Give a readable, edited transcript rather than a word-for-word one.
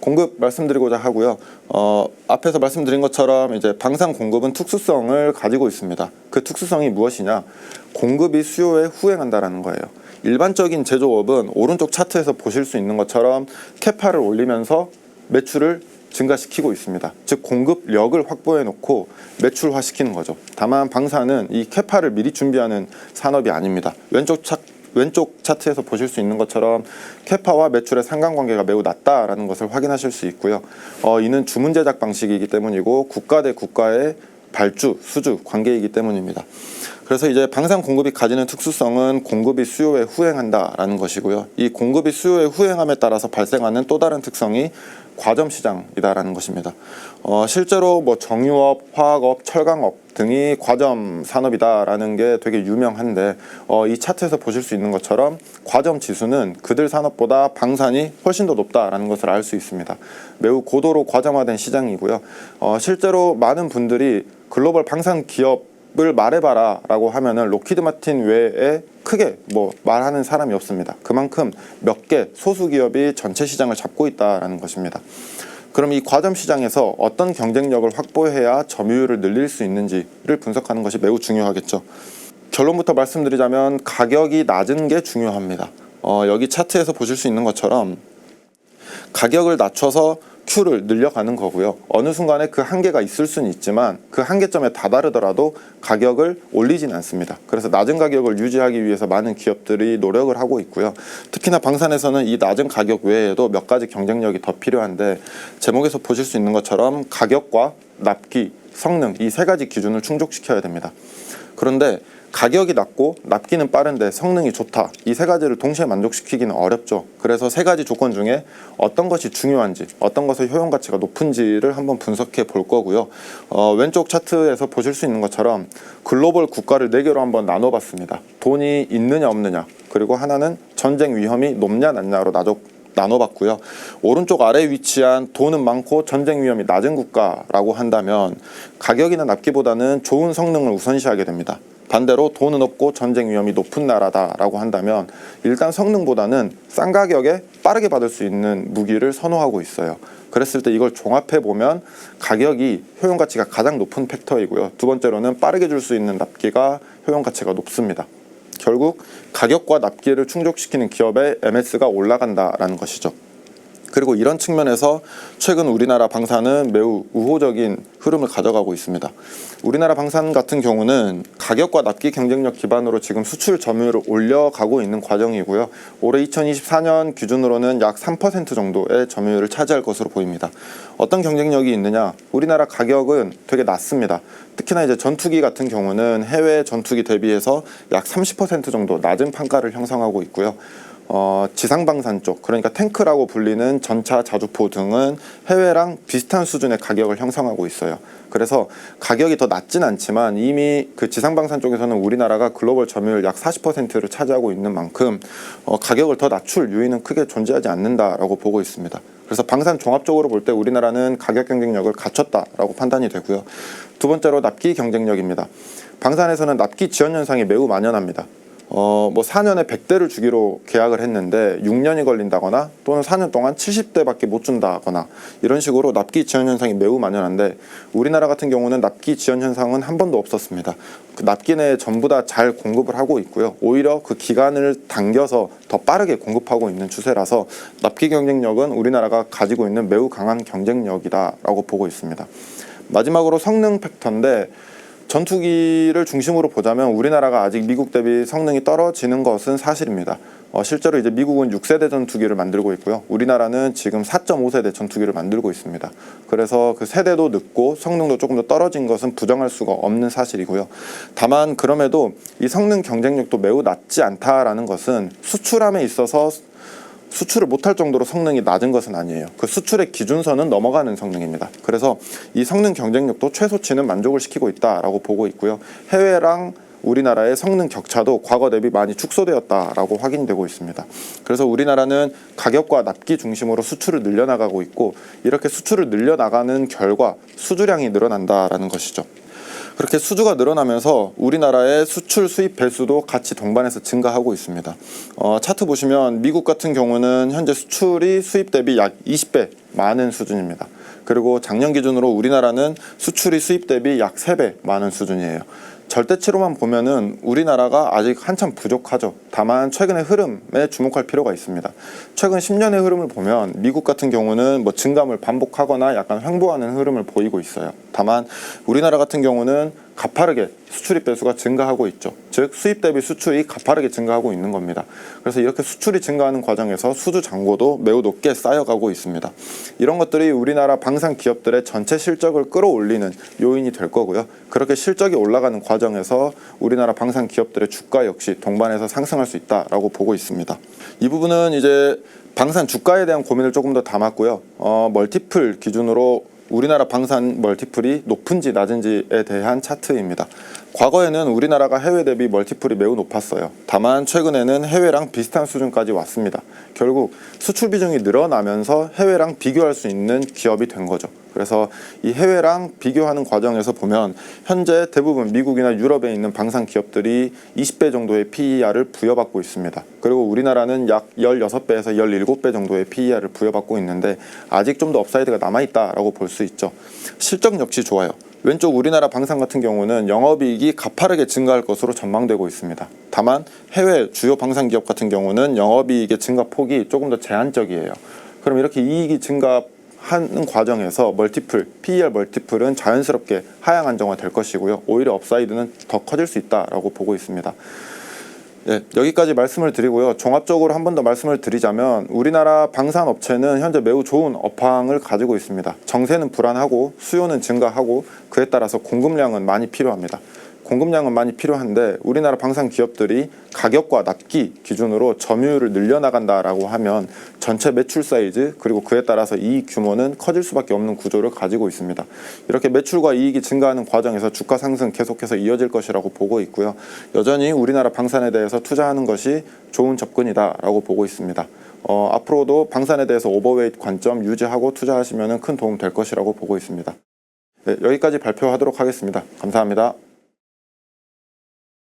공급 말씀드리고자 하고요. 앞에서 말씀드린 것처럼 이제 방산 공급은 특수성을 가지고 있습니다. 그 특수성이 무엇이냐? 공급이 수요에 후행한다라는 거예요. 일반적인 제조업은 오른쪽 차트에서 보실 수 있는 것처럼 캐파를 올리면서 매출을 증가시키고 있습니다. 즉 공급력을 확보해 놓고 매출화시키는 거죠. 다만 방산은 이 캐파를 미리 준비하는 산업이 아닙니다. 왼쪽 차트에서 보실 수 있는 것처럼 캐파와 매출의 상관관계가 매우 낮다라는 것을 확인하실 수 있고요. 이는 주문 제작 방식이기 때문이고 국가 대 국가의 발주, 수주 관계이기 때문입니다. 그래서 이제 방산 공급이 가지는 특수성은 공급이 수요에 후행한다라는 것이고요. 이 공급이 수요에 후행함에 따라서 발생하는 또 다른 특성이 과점 시장이다라는 것입니다. 실제로 뭐 정유업, 화학업, 철강업 등이 과점 산업이다라는 게 되게 유명한데 이 차트에서 보실 수 있는 것처럼 과점 지수는 그들 산업보다 방산이 훨씬 더 높다라는 것을 알 수 있습니다. 매우 고도로 과점화된 시장이고요. 실제로 많은 분들이 글로벌 방산 기업을 말해봐라 라고 하면은 로키드 마틴 외에 크게 뭐 말하는 사람이 없습니다. 그만큼 몇 개 소수 기업이 전체 시장을 잡고 있다라는 것입니다. 그럼 이 과점 시장에서 어떤 경쟁력을 확보해야 점유율을 늘릴 수 있는지를 분석하는 것이 매우 중요하겠죠. 결론부터 말씀드리자면 가격이 낮은 게 중요합니다. 여기 차트에서 보실 수 있는 것처럼 가격을 낮춰서 Q를 늘려가는 거고요. 어느 순간에 그 한계가 있을 수는 있지만 그 한계점에 다다르더라도 가격을 올리진 않습니다. 그래서 낮은 가격을 유지하기 위해서 많은 기업들이 노력을 하고 있고요. 특히나 방산에서는 이 낮은 가격 외에도 몇 가지 경쟁력이 더 필요한데 제목에서 보실 수 있는 것처럼 가격과 납기, 성능 이 세 가지 기준을 충족시켜야 됩니다. 그런데 가격이 낮고 납기는 빠른데 성능이 좋다. 이 세 가지를 동시에 만족시키기는 어렵죠. 그래서 세 가지 조건 중에 어떤 것이 중요한지, 어떤 것의 효용 가치가 높은지를 한번 분석해 볼 거고요. 왼쪽 차트에서 보실 수 있는 것처럼 글로벌 국가를 4개로 한번 나눠봤습니다. 돈이 있느냐 없느냐, 그리고 하나는 전쟁 위험이 높냐 낮냐로 나눠봤고요. 오른쪽 아래에 위치한 돈은 많고 전쟁 위험이 낮은 국가라고 한다면 가격이나 납기보다는 좋은 성능을 우선시하게 됩니다. 반대로 돈은 없고 전쟁 위험이 높은 나라다라고 한다면 일단 성능보다는 싼 가격에 빠르게 받을 수 있는 무기를 선호하고 있어요. 그랬을 때 이걸 종합해 보면 가격이 효용 가치가 가장 높은 팩터이고요. 두 번째로는 빠르게 줄 수 있는 납기가 효용 가치가 높습니다. 결국 가격과 납기를 충족시키는 기업의 MS가 올라간다라는 것이죠. 그리고 이런 측면에서 최근 우리나라 방산은 매우 우호적인 흐름을 가져가고 있습니다. 우리나라 방산 같은 경우는 가격과 납기 경쟁력 기반으로 지금 수출 점유율을 올려가고 있는 과정이고요. 올해 2024년 기준으로는 약 3% 정도의 점유율을 차지할 것으로 보입니다. 어떤 경쟁력이 있느냐? 우리나라 가격은 되게 낮습니다. 특히나 이제 전투기 같은 경우는 해외 전투기 대비해서 약 30% 정도 낮은 판가를 형성하고 있고요. 지상방산 쪽, 그러니까 탱크라고 불리는 전차, 자주포 등은 해외랑 비슷한 수준의 가격을 형성하고 있어요. 그래서 가격이 더 낮진 않지만 이미 그 지상방산 쪽에서는 우리나라가 글로벌 점유율 약 40%를 차지하고 있는 만큼 가격을 더 낮출 요인은 크게 존재하지 않는다라고 보고 있습니다. 그래서 방산 종합적으로 볼 때 우리나라는 가격 경쟁력을 갖췄다라고 판단이 되고요. 두 번째로 납기 경쟁력입니다. 방산에서는 납기 지연 현상이 매우 만연합니다. 뭐 4년에 100대를 주기로 계약을 했는데 6년이 걸린다거나 또는 4년 동안 70대밖에 못 준다거나 이런 식으로 납기 지연 현상이 매우 만연한데 우리나라 같은 경우는 납기 지연 현상은 한 번도 없었습니다. 그 납기 내에 전부 다 잘 공급을 하고 있고요. 오히려 그 기간을 당겨서 더 빠르게 공급하고 있는 추세라서 납기 경쟁력은 우리나라가 가지고 있는 매우 강한 경쟁력이다라고 보고 있습니다. 마지막으로 성능 팩터인데 전투기를 중심으로 보자면 우리나라가 아직 미국 대비 성능이 떨어지는 것은 사실입니다. 실제로 이제 미국은 6세대 전투기를 만들고 있고요. 우리나라는 지금 4.5세대 전투기를 만들고 있습니다. 그래서 그 세대도 늦고 성능도 조금 더 떨어진 것은 부정할 수가 없는 사실이고요. 다만 그럼에도 이 성능 경쟁력도 매우 낮지 않다라는 것은 수출함에 있어서 수출을 못할 정도로 성능이 낮은 것은 아니에요. 그 수출의 기준선은 넘어가는 성능입니다. 그래서 이 성능 경쟁력도 최소치는 만족을 시키고 있다라고 보고 있고요. 해외랑 우리나라의 성능 격차도 과거 대비 많이 축소되었다라고 확인되고 있습니다. 그래서 우리나라는 가격과 납기 중심으로 수출을 늘려나가고 있고 이렇게 수출을 늘려나가는 결과 수주량이 늘어난다라는 것이죠. 그렇게 수주가 늘어나면서 우리나라의 수출 수입 배수도 같이 동반해서 증가하고 있습니다. 차트 보시면 미국 같은 경우는 현재 수출이 수입 대비 약 20배 많은 수준입니다. 그리고 작년 기준으로 우리나라는 수출이 수입 대비 약 3배 많은 수준이에요. 절대치로만 보면은 우리나라가 아직 한참 부족하죠. 다만 최근의 흐름에 주목할 필요가 있습니다. 최근 10년의 흐름을 보면 미국 같은 경우는 뭐 증감을 반복하거나 약간 횡보하는 흐름을 보이고 있어요. 다만 우리나라 같은 경우는 가파르게 수출입 배수가 증가하고 있죠. 즉 수입 대비 수출이 가파르게 증가하고 있는 겁니다. 그래서 이렇게 수출이 증가하는 과정에서 수주 잔고도 매우 높게 쌓여가고 있습니다. 이런 것들이 우리나라 방산 기업들의 전체 실적을 끌어올리는 요인이 될 거고요. 그렇게 실적이 올라가는 과정에서 우리나라 방산 기업들의 주가 역시 동반해서 상승할 수 있다라고 보고 있습니다. 이 부분은 이제 방산 주가에 대한 고민을 조금 더 담았고요. 멀티플 기준으로 우리나라 방산 멀티플이 높은지 낮은지에 대한 차트입니다. 과거에는 우리나라가 해외 대비 멀티플이 매우 높았어요. 다만 최근에는 해외랑 비슷한 수준까지 왔습니다. 결국 수출 비중이 늘어나면서 해외랑 비교할 수 있는 기업이 된 거죠. 그래서 이 해외랑 비교하는 과정에서 보면 현재 대부분 미국이나 유럽에 있는 방산 기업들이 20배 정도의 PER을 부여받고 있습니다. 그리고 우리나라는 약 16배에서 17배 정도의 PER을 부여받고 있는데 아직 좀 더 업사이드가 남아있다라고 볼 수 있죠. 실적 역시 좋아요. 왼쪽 우리나라 방산 같은 경우는 영업이익이 가파르게 증가할 것으로 전망되고 있습니다. 다만 해외 주요 방산 기업 같은 경우는 영업이익의 증가 폭이 조금 더 제한적이에요. 그럼 이렇게 이익이 증가하는 과정에서 멀티플, PER 멀티플은 자연스럽게 하향 안정화될 것이고요. 오히려 업사이드는 더 커질 수 있다라고 보고 있습니다. 네, 여기까지 말씀을 드리고요. 종합적으로 한 번 더 말씀을 드리자면 우리나라 방산업체는 현재 매우 좋은 업황을 가지고 있습니다. 정세는 불안하고 수요는 증가하고 그에 따라서 공급량은 많이 필요합니다. 공급량은 많이 필요한데 우리나라 방산 기업들이 가격과 납기 기준으로 점유율을 늘려나간다라고 하면 전체 매출 사이즈 그리고 그에 따라서 이익 규모는 커질 수밖에 없는 구조를 가지고 있습니다. 이렇게 매출과 이익이 증가하는 과정에서 주가 상승 계속해서 이어질 것이라고 보고 있고요. 여전히 우리나라 방산에 대해서 투자하는 것이 좋은 접근이다라고 보고 있습니다. 앞으로도 방산에 대해서 오버웨이트 관점 유지하고 투자하시면 큰 도움 될 것이라고 보고 있습니다. 네, 여기까지 발표하도록 하겠습니다. 감사합니다.